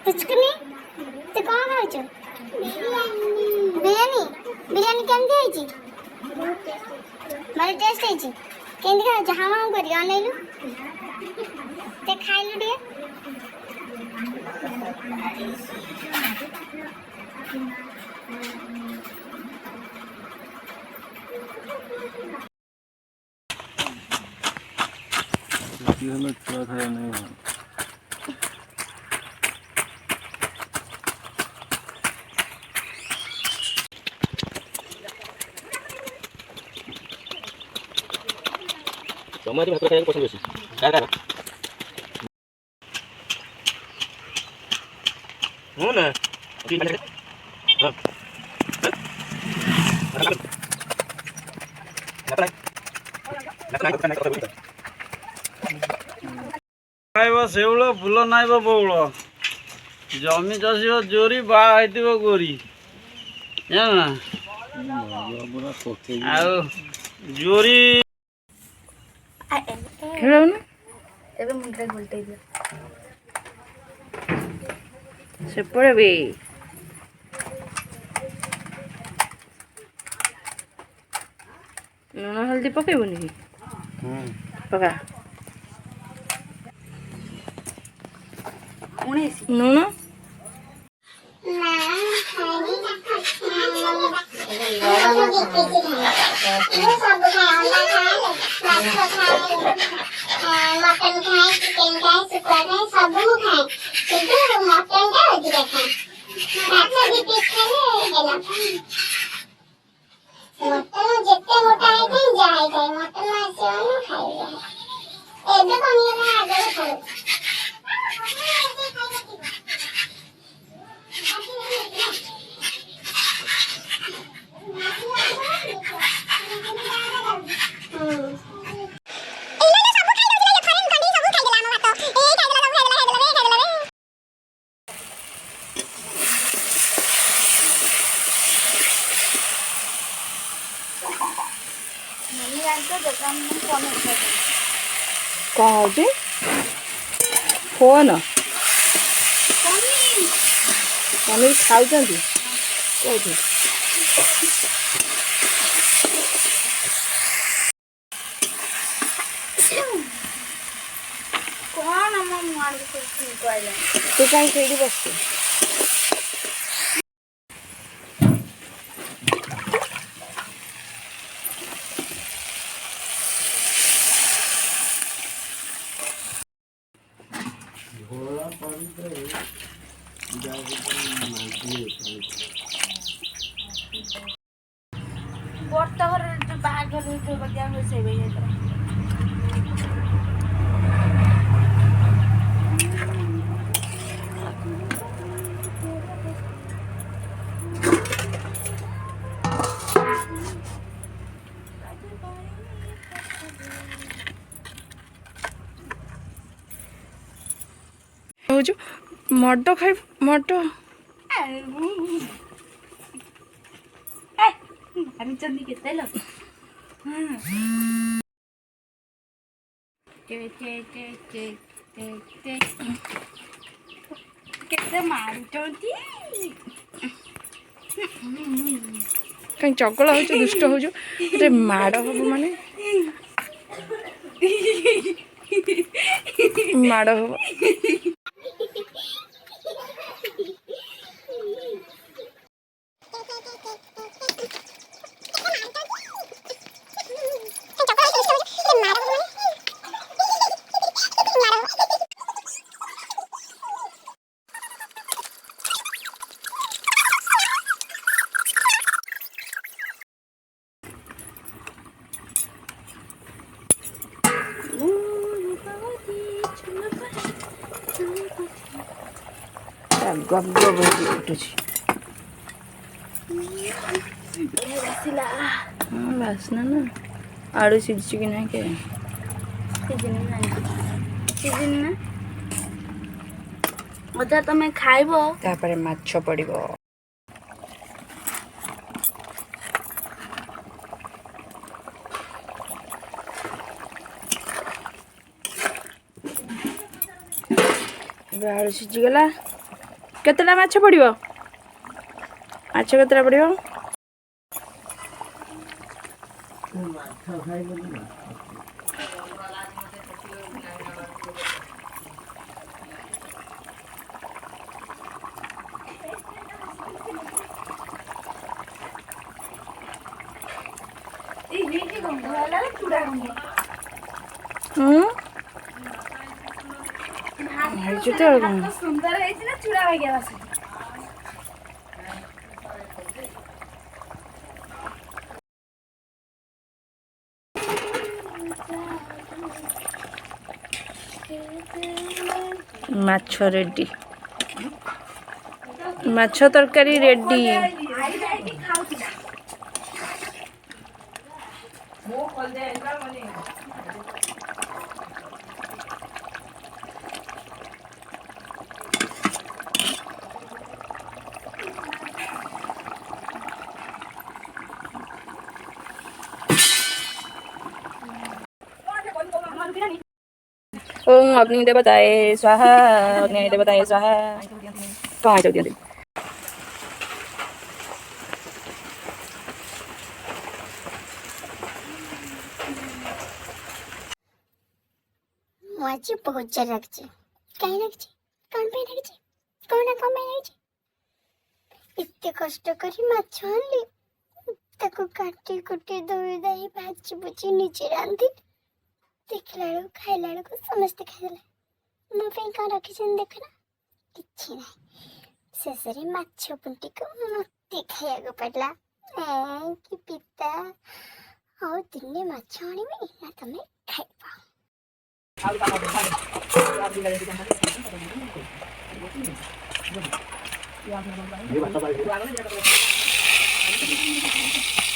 कुछ नहीं तो कौन है जो बिरयानी बिरयानी केमती है जी मारे टेस्ट है जी केमती है जहां हम करी अनैलु ते खाइलु टे ये हमें क्या खाया नहीं है Tomate भात खाएको पसन्द बेसी गागा हो न खाइबा सेउल फुल नाइबा बौल जमी चषिब जोरी बाहा हैथिब गोरी जान आउ जोरी खेलाउ न तेरे मुंडरे घोलटे दियो सेपड़े बे लुण हल्दी पकेबुनि कि पका लुण मटन खाए चिकन खाए सुखा खाए सब खाए किंतु मटन टा अधिक खाए माछ भी पीस खाए मटन जितने मोटा है थे जाए थे मटन माछ न खाए एबे कमी आगे खाए कौन होची फोन मम्मी खाऊचंती कोठी कौन हम मार के कहले तू काई खेडी बसते बर्ता घर जो बाहर घर जो बगिया हो से बे हो जो मड खाइ मड আমি চন্দি কে তেল কেতে মারুচନ୍ତି कहीं चगला हो दुष्ट हो अरे माड़ हम माने माड़ हम गब गब उठुଛି ବାସ୍ନା ନା ଆଳୁ ସିଝିଛି କି ନାହିଁ କେ ସିଜିନ ନା ଅଜା ତମେ ଖାଇବ ତାପରେ ମାଛ ପଡ଼ିବ ଏବେ ଆଳୁ ସିଝିଗଲା କେତେଟା ମାଛ ପଡ଼ିବ? ମାଛ କେତେଟା ପଡ଼ିବ? ସୁନ୍ଦର ହେଇଛି ନା ଚୁଡ଼ା ବାଗିଆ ବାସୁଛି। ମାଛ ରେଡି, ମାଛ ତରକାରୀ ରେଡି। ओम अग्नि देवताय स्वाहा, अग्नि देवताय स्वाहा। कौन आई चलती मुझे बहुत जर रखचे कहीं रखचे कौन पे रखचे कौन पे रखचे इतने कष्ट करी माछ आनली ताको काटी कुटी धोई दाई भाजी बुची नीचे रांधी देखला बेलू खाइला बेलू समस्ते खाइदेले मो पे कौन रखिछन देखना किछि नाही शेषरे माछ पुंटी को मते खाइयाको पड़ला कि पिता आउ दिने माछ आनिबे ना तमे खाइबा। ये